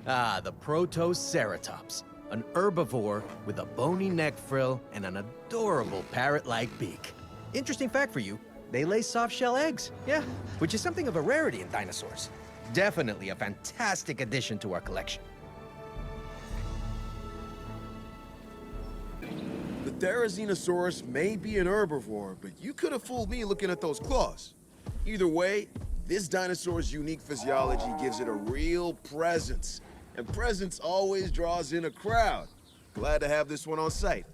Ah, the Protoceratops, an herbivore with a bony neck frill and an adorable parrot-like beak. Interesting fact for you, they lay soft-shell eggs, yeah, which is something of a rarity in dinosaurs. Definitely a fantastic addition to our collection. The Therizinosaurus may be an herbivore, but you could have fooled me looking at those claws. Either way, this dinosaur's unique physiology gives it a real presence. And presence always draws in a crowd. Glad to have this one on site.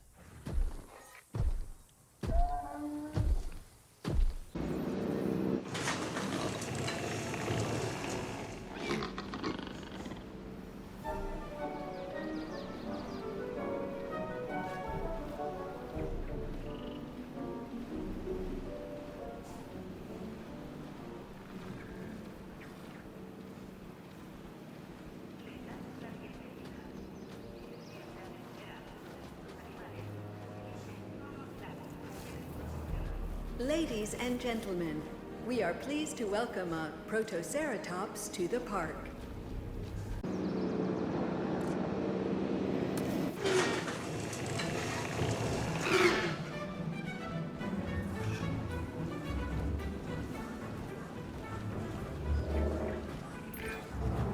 Ladies and gentlemen, we are pleased to welcome a Protoceratops to the park.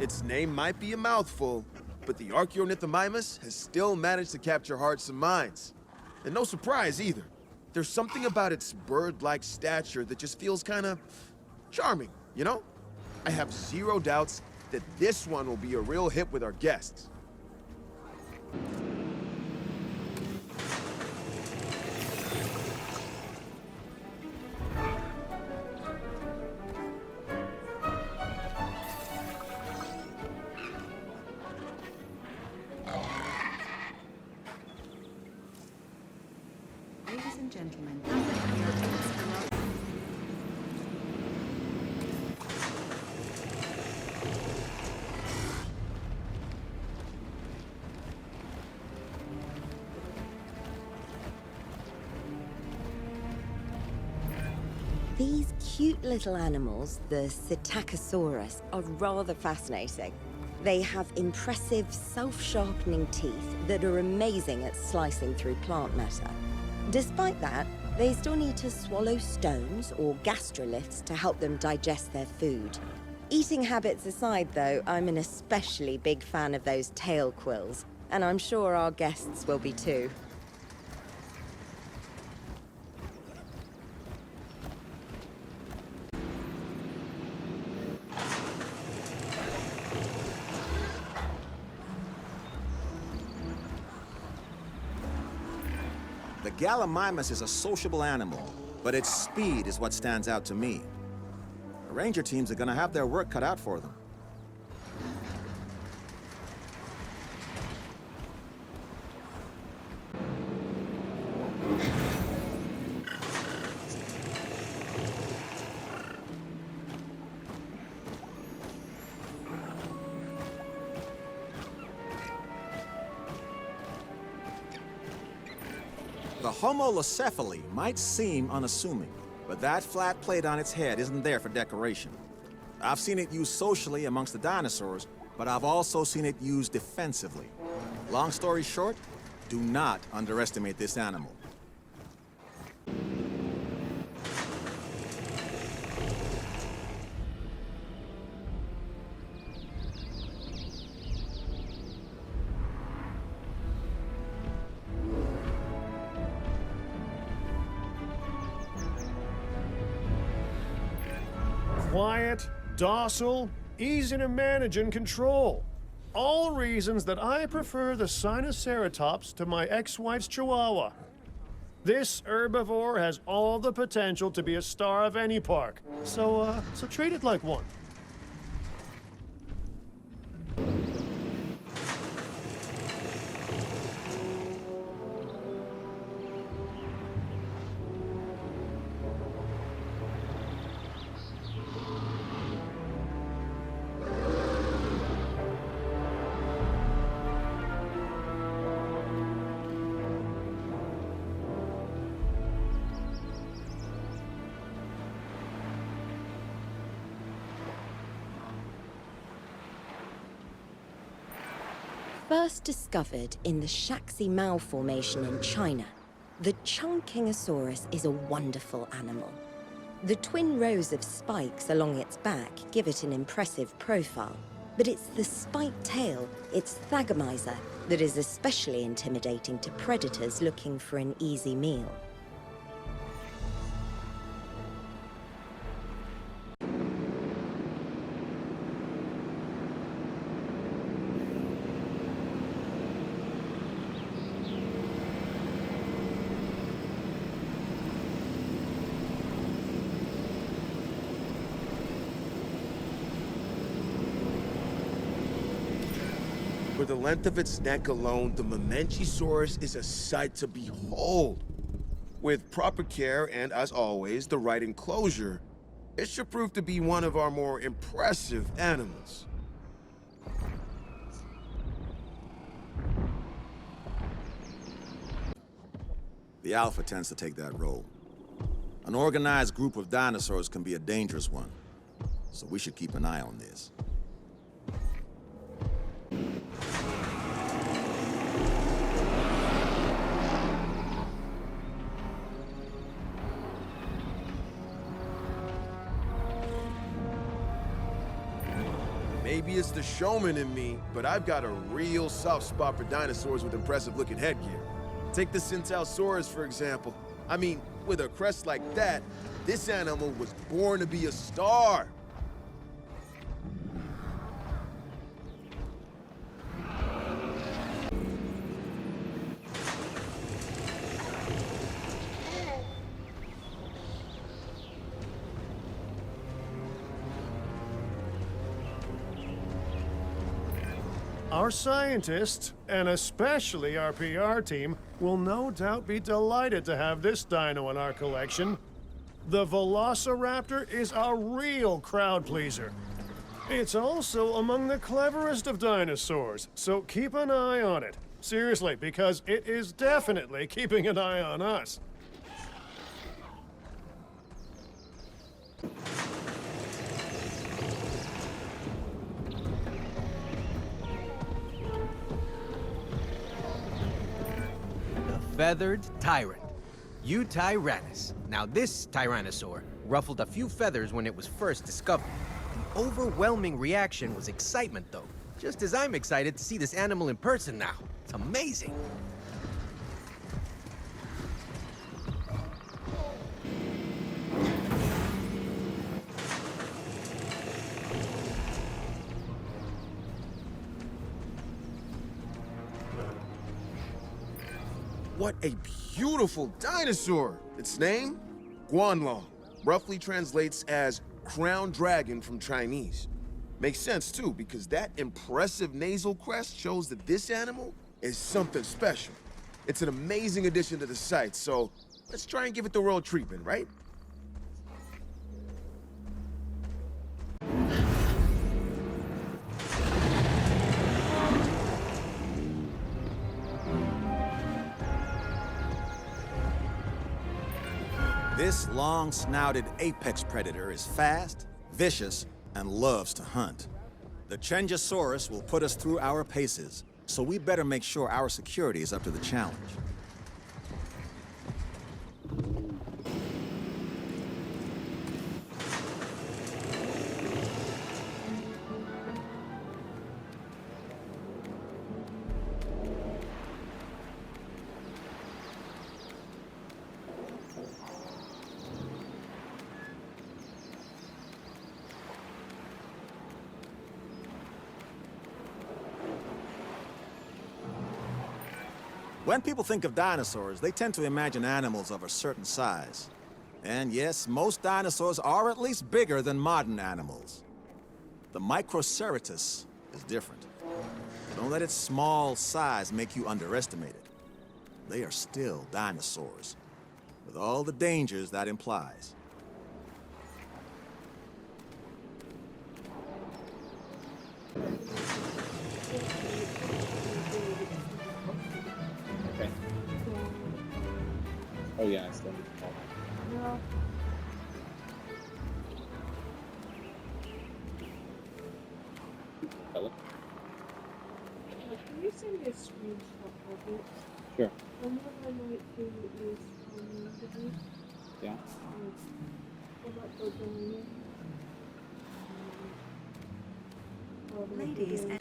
Its name might be a mouthful, but the Archaeornithomimus has still managed to capture hearts and minds. And no surprise either. There's something about its bird-like stature that just feels kind of charming, you know? I have zero doubts that this one will be a real hit with our guests. Ladies and gentlemen, These cute little animals, the Psittacosaurus, are rather fascinating. They have impressive, self-sharpening teeth that are amazing at slicing through plant matter. Despite that, they still need to swallow stones or gastroliths to help them digest their food. Eating habits aside, though, I'm an especially big fan of those tail quills, and I'm sure our guests will be too. The Gallimimus is a sociable animal, but its speed is what stands out to me. The ranger teams are gonna have their work cut out for them. The homolocephale might seem unassuming, but that flat plate on its head isn't there for decoration. I've seen it used socially amongst the dinosaurs, but I've also seen it used defensively. Long story short, do not underestimate this animal. Quiet, docile, easy to manage and control. All reasons that I prefer the Sinoceratops to my ex-wife's Chihuahua. This herbivore has all the potential to be a star of any park, so treat it like one. first discovered in the Shaxi Mao Formation in China. The Chungkingosaurus is a wonderful animal. The twin rows of spikes along its back give it an impressive profile, but it's the spiked tail, its thagomizer, that is especially intimidating to predators looking for an easy meal. For the length of its neck alone, the Mamenchisaurus is a sight to behold. With proper care and, as always, the right enclosure, it should prove to be one of our more impressive animals. The Alpha tends to take that role. An organized group of dinosaurs can be a dangerous one, so we should keep an eye on this. Maybe it's the showman in me, but I've got a real soft spot for dinosaurs with impressive-looking headgear. Take the Centaurosaurus, for example. I mean, with a crest like that, this animal was born to be a star. Our scientists, and especially our PR team, will no doubt be delighted to have this dino in our collection. The Velociraptor is a real crowd pleaser. It's also among the cleverest of dinosaurs, so keep an eye on it. Seriously, because it is definitely keeping an eye on us. Feathered Tyrant, Eutyrannus. Now this tyrannosaur ruffled a few feathers when it was first discovered. The overwhelming reaction was excitement though, just as I'm excited to see this animal in person now. It's amazing. What a beautiful dinosaur! Its name? Guanlong. Roughly translates as crown dragon from Chinese. Makes sense too, because that impressive nasal crest shows that this animal is something special. It's an amazing addition to the site, so let's try and give it the royal treatment, right? This long-snouted apex predator is fast, vicious, and loves to hunt. The Chengosaurus will put us through our paces, so we better make sure our security is up to the challenge. When people think of dinosaurs, they tend to imagine animals of a certain size. And yes, most dinosaurs are at least bigger than modern animals. The Microceratus is different. Don't let its small size make you underestimate it. They are still dinosaurs, with all the dangers that implies. Okay. Oh yeah, I still need to call. No. Hello? Can you say Sure. One what I might do is Yeah. how about go down Ladies and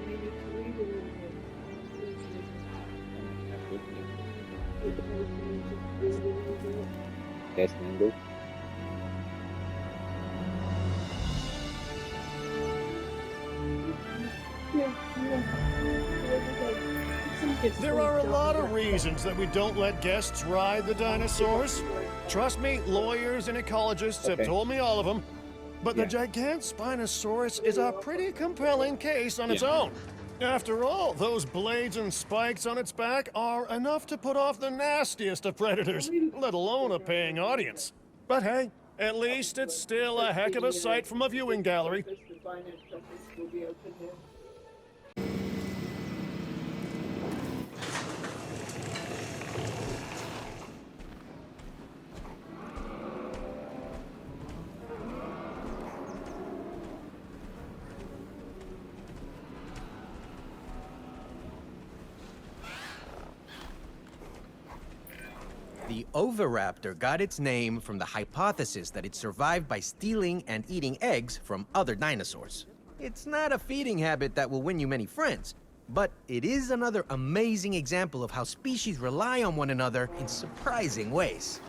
maybe three will Test window. There are a lot of reasons that we don't let guests ride the dinosaurs. Trust me, lawyers and ecologists have Okay. told me all of them. But Yeah. the Gigantspinosaurus is a pretty compelling case on its Yeah. own. After all, those blades and spikes on its back are enough to put off the nastiest of predators, let alone a paying audience. But hey, at least it's still a heck of a sight from a viewing gallery. The oviraptor got its name from the hypothesis that it survived by stealing and eating eggs from other dinosaurs. It's not a feeding habit that will win you many friends, but it is another amazing example of how species rely on one another in surprising ways.